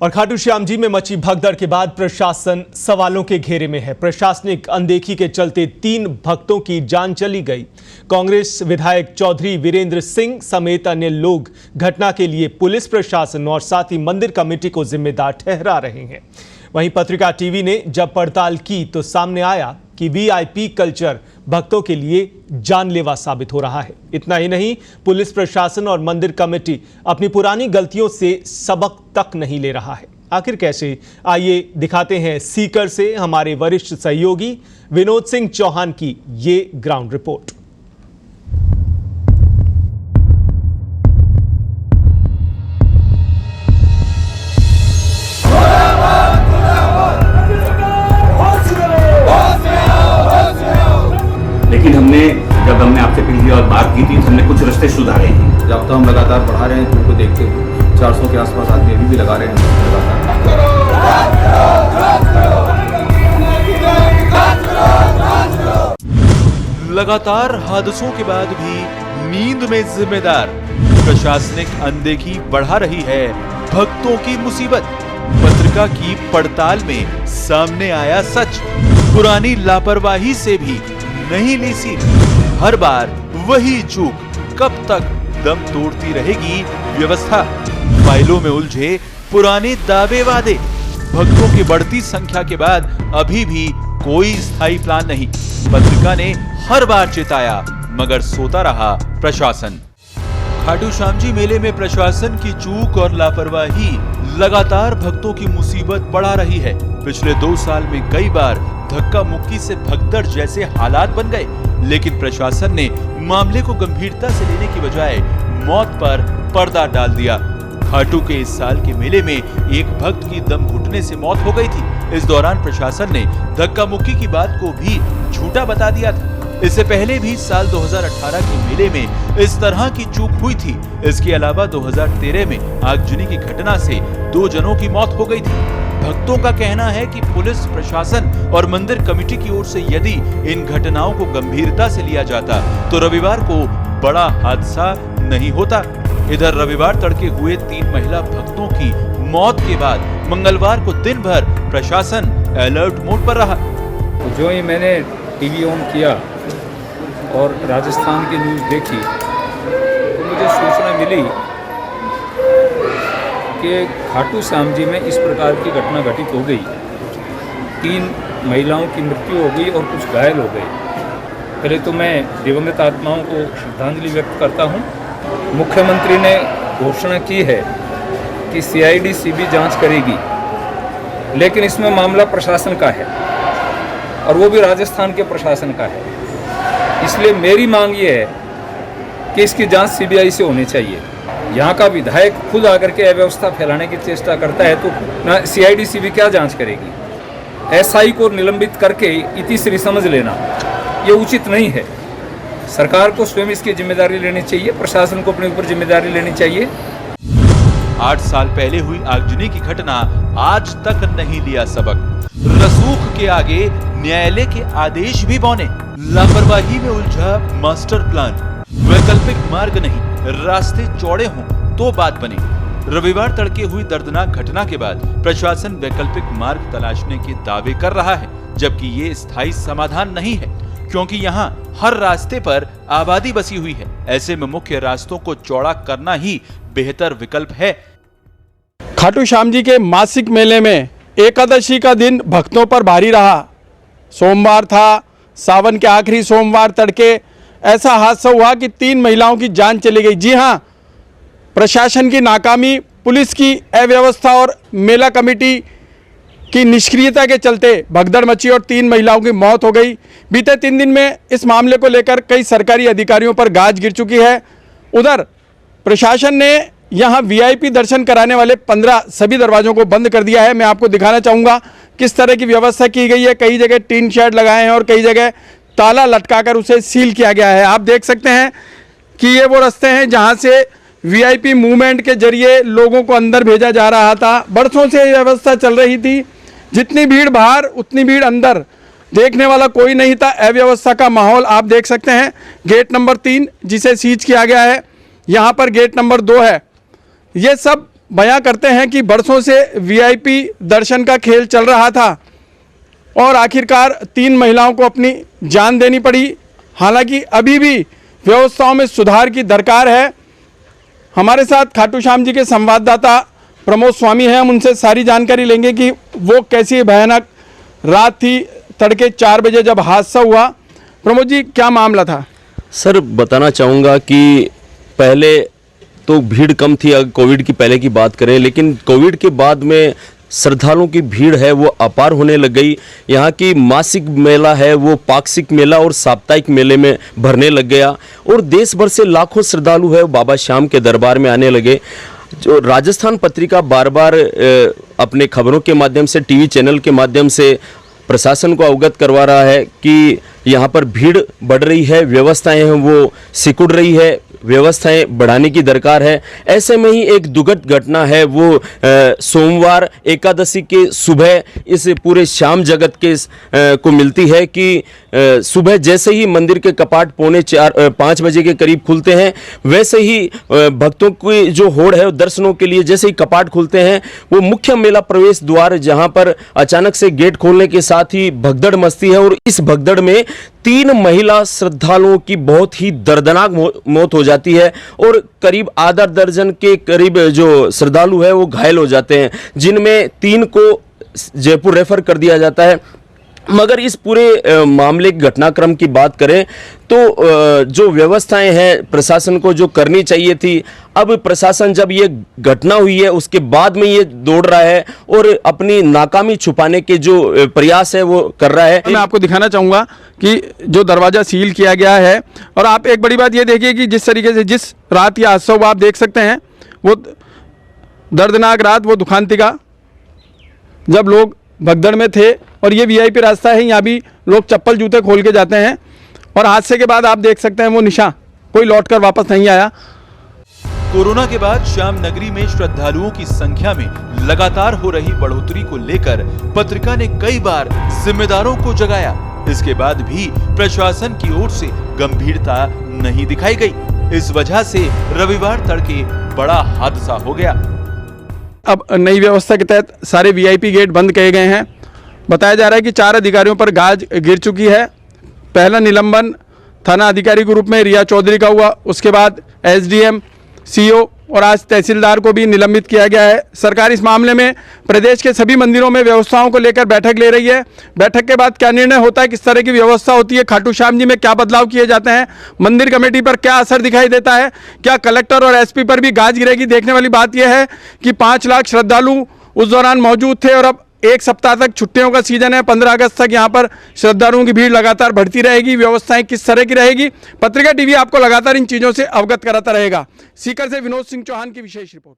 और खाटू श्याम जी में मची भगदड़ के बाद प्रशासन सवालों के घेरे में है। प्रशासनिक अनदेखी के चलते 3 भक्तों की जान चली गई। कांग्रेस विधायक चौधरी वीरेंद्र सिंह समेत अन्य लोग घटना के लिए पुलिस प्रशासन और साथ ही मंदिर कमेटी को जिम्मेदार ठहरा रहे हैं। वहीं पत्रिका टीवी ने जब पड़ताल की तो सामने आया कि वीआईपी कल्चर भक्तों के लिए जानलेवा साबित हो रहा है। इतना ही नहीं, पुलिस प्रशासन और मंदिर कमेटी अपनी पुरानी गलतियों से सबक तक नहीं ले रहा है। आखिर कैसे, आइए दिखाते हैं सीकर से हमारे वरिष्ठ सहयोगी विनोद सिंह चौहान की ये ग्राउंड रिपोर्ट। लेकिन जब हमने आपसे पिछली बार बात की थी तो हमने कुछ रास्ते सुधारे हैं। जब तो हम लगातार बढ़ा रहे हैं, उनको देखते हुए 400 के आसपास आदमी अभी भी लगा रहे हैं लगातार हादसों के बाद भी नींद में जिम्मेदार प्रशासनिक अनदेखी बढ़ा रही है भक्तों की मुसीबत। पत्रिका की पड़ताल में सामने आया सच, पुरानी लापरवाही से भी नहीं ली सीख। हर बार वही चूक, कब तक दम तोड़ती रहेगी व्यवस्था। फाइलों में उलझे पुराने दावे वादे, भक्तों की बढ़ती संख्या के बाद अभी भी कोई स्थायी प्लान नहीं। पत्रिका ने हर बार चेताया मगर सोता रहा प्रशासन। खाटू श्याम जी मेले में प्रशासन की चूक और लापरवाही लगातार भक्तों की मुसीबत बढ़ा रही है। पिछले 2 साल में कई बार धक्का मुक्की से भगदड़ जैसे हालात बन गए, लेकिन प्रशासन ने मामले को गंभीरता से लेने की बजाय मौत पर पर्दा डाल दिया। खाटू के इस साल के मेले में एक भक्त की दम घुटने से मौत हो गई थी। इस दौरान प्रशासन ने धक्का मुक्की की बात को भी झूठा बता दिया था। इससे पहले भी साल 2018 के मेले में इस तरह की चूक हुई थी। इसके अलावा 2013 में आगजनी की घटना से 2 जनों की मौत हो गई थी। भक्तों का कहना है कि पुलिस प्रशासन और मंदिर कमेटी की ओर से यदि इन घटनाओं को गंभीरता से लिया जाता तो रविवार को बड़ा हादसा नहीं होता। इधर रविवार तड़के हुए 3 महिला भक्तों की मौत के बाद मंगलवार को दिन भर प्रशासन अलर्ट मोड पर रहा। जो ही मैंने टीवी ऑन किया और राजस्थान की न्यूज़ देखी तो मुझे सूचना मिली कि खाटू श्याम जी में इस प्रकार की घटना घटित हो गई। 3 महिलाओं की मृत्यु हो गई और कुछ घायल हो गए। पहले तो मैं दिवंगत आत्माओं को श्रद्धांजलि व्यक्त करता हूं। मुख्यमंत्री ने घोषणा की है कि CID CB जांच करेगी, लेकिन इसमें मामला प्रशासन का है और वो भी राजस्थान के प्रशासन का है। इसलिए मेरी मांग ये है कि इसकी जांच CBI से होनी चाहिए। यहाँ का विधायक खुद आकर के अव्यवस्था फैलाने की चेष्टा करता है तो ना CID CB क्या जांच करेगी। SI को निलंबित करके इतिश्री समझ लेना ये उचित नहीं है। सरकार को स्वयं इसकी जिम्मेदारी लेनी चाहिए, प्रशासन को अपने ऊपर जिम्मेदारी लेनी चाहिए। 8 साल पहले हुई आगजनी की घटना आज तक नहीं लिया सबक। रसूख के आगे न्यायालय के आदेश भी बौने। लापरवाही में उलझा मास्टर प्लान, वैकल्पिक मार्ग नहीं, रास्ते चौड़े हों तो बात बने। रविवार तड़के हुई दर्दनाक घटना के बाद प्रशासन वैकल्पिक मार्ग तलाशने के दावे कर रहा है, जबकि ये स्थायी समाधान नहीं है, क्योंकि यहाँ हर रास्ते पर आबादी बसी हुई है। ऐसे में मुख्य रास्तों को चौड़ा करना ही बेहतर विकल्प है। खाटू श्याम जी के मासिक मेले में एकादशी का दिन भक्तों पर भारी रहा। सोमवार था, सावन के आखिरी सोमवार तड़के ऐसा हादसा हुआ कि 3 महिलाओं की जान चली गई। जी हाँ, प्रशासन की नाकामी, पुलिस की अव्यवस्था और मेला कमेटी की निष्क्रियता के चलते भगदड़ मची और 3 महिलाओं की मौत हो गई। बीते 3 दिन में इस मामले को लेकर कई सरकारी अधिकारियों पर गाज गिर चुकी है। उधर प्रशासन ने यहाँ VIP दर्शन कराने वाले 15 सभी दरवाजों को बंद कर दिया है। मैं आपको दिखाना चाहूँगा किस तरह की व्यवस्था की गई है। कई जगह टीन शेड लगाए हैं और कई जगह ताला लटकाकर उसे सील किया गया है। आप देख सकते हैं कि ये वो रास्ते हैं जहाँ से VIP मूवमेंट के जरिए लोगों को अंदर भेजा जा रहा था। बरसों से ये व्यवस्था चल रही थी। जितनी भीड़ बाहर उतनी भीड़ अंदर, देखने वाला कोई नहीं था। अव्यवस्था का माहौल आप देख सकते हैं। गेट नंबर 3 जिसे सीज किया गया है, यहाँ पर गेट नंबर 2 है। ये सब बयां करते हैं कि बरसों से वीआईपी दर्शन का खेल चल रहा था और आखिरकार 3 महिलाओं को अपनी जान देनी पड़ी। हालांकि अभी भी व्यवस्थाओं में सुधार की दरकार है। हमारे साथ खाटू श्याम जी के संवाददाता प्रमोद स्वामी हैं, हम उनसे सारी जानकारी लेंगे कि वो कैसी भयानक रात थी, तड़के 4 बजे जब हादसा हुआ। प्रमोद जी, क्या मामला था? सर, बताना चाहूँगा कि पहले तो भीड़ कम थी, अगर कोविड की पहले की बात करें, लेकिन कोविड के बाद में श्रद्धालुओं की भीड़ है वो अपार होने लग गई। यहाँ की मासिक मेला है वो पाक्षिक मेला और साप्ताहिक मेले में भरने लग गया और देश भर से लाखों श्रद्धालु है बाबा श्याम के दरबार में आने लगे। जो राजस्थान पत्रिका बार बार अपने खबरों के माध्यम से, टीवी चैनल के माध्यम से प्रशासन को अवगत करवा रहा है कि यहाँ पर भीड़ बढ़ रही है, व्यवस्थाएं हैं वो सिकुड़ रही है, व्यवस्थाएं बढ़ाने की दरकार है। ऐसे में ही एक दुखद घटना है वो सोमवार एकादशी के सुबह इस पूरे श्याम जगत के को मिलती है कि सुबह जैसे ही मंदिर के कपाट 4:45 बजे के करीब खुलते हैं, वैसे ही भक्तों की जो होड़ है दर्शनों के लिए जैसे ही कपाट खुलते हैं, वो मुख्य मेला प्रवेश द्वार जहां पर अचानक से गेट खोलने के साथ ही भगदड़ मचती है और इस भगदड़ में 3 महिला श्रद्धालुओं की बहुत ही दर्दनाक मौत हो जाती है और करीब आधा दर्जन के करीब जो श्रद्धालु है वो घायल हो जाते हैं, जिनमें 3 को जयपुर रेफर कर दिया जाता है। मगर इस पूरे मामले के घटनाक्रम की बात करें तो जो व्यवस्थाएं हैं प्रशासन को जो करनी चाहिए थी, अब प्रशासन जब ये घटना हुई है उसके बाद में ये दौड़ रहा है और अपनी नाकामी छुपाने के जो प्रयास है वो कर रहा है। मैं आपको दिखाना चाहूँगा कि जो दरवाज़ा सील किया गया है और आप एक बड़ी बात ये देखिए कि जिस तरीके से जिस रात या हादसा आप देख सकते हैं, वो दर्दनाक रात, वो दुखांतिका जब लोग भगदड़ में थे और ये वीआईपी रास्ता है, यहाँ भी लोग चप्पल जूते खोल के जाते हैं और हादसे के बाद आप देख सकते हैं वो निशान कोई लौटकर वापस नहीं आया। कोरोना के बाद श्याम नगरी में श्रद्धालुओं की संख्या में लगातार हो रही बढ़ोतरी को लेकर पत्रिका ने कई बार जिम्मेदारों को जगाया। इसके बाद भी प्रशासन की ओर से गंभीरता नहीं दिखाई गई। इस वजह से रविवार तड़के बड़ा हादसा हो गया। अब नई व्यवस्था के तहत सारे वीआईपी गेट बंद किए गए हैं। बताया जा रहा है कि 4 अधिकारियों पर गाज गिर चुकी है। पहला निलंबन थाना अधिकारी के रूप में रिया चौधरी का हुआ, उसके बाद एसडीएम, सीओ और आज तहसीलदार को भी निलंबित किया गया है। सरकार इस मामले में प्रदेश के सभी मंदिरों में व्यवस्थाओं को लेकर बैठक ले रही है। बैठक के बाद क्या निर्णय होता है, किस तरह की व्यवस्था होती है, खाटू श्याम जी में क्या बदलाव किए जाते हैं, मंदिर कमेटी पर क्या असर दिखाई देता है, क्या कलेक्टर और एसपी पर भी गाज गिरेगी, देखने वाली बात यह है कि 5 लाख श्रद्धालु उस दौरान मौजूद थे और अब 1 सप्ताह तक छुट्टियों का सीजन है। 15 अगस्त तक यहाँ पर श्रद्धालुओं की भीड़ लगातार बढ़ती रहेगी। व्यवस्थाएं किस तरह की रहेगी, पत्रिका टीवी आपको लगातार इन चीज़ों से अवगत कराता रहेगा। सीकर से विनोद सिंह चौहान की विशेष रिपोर्ट।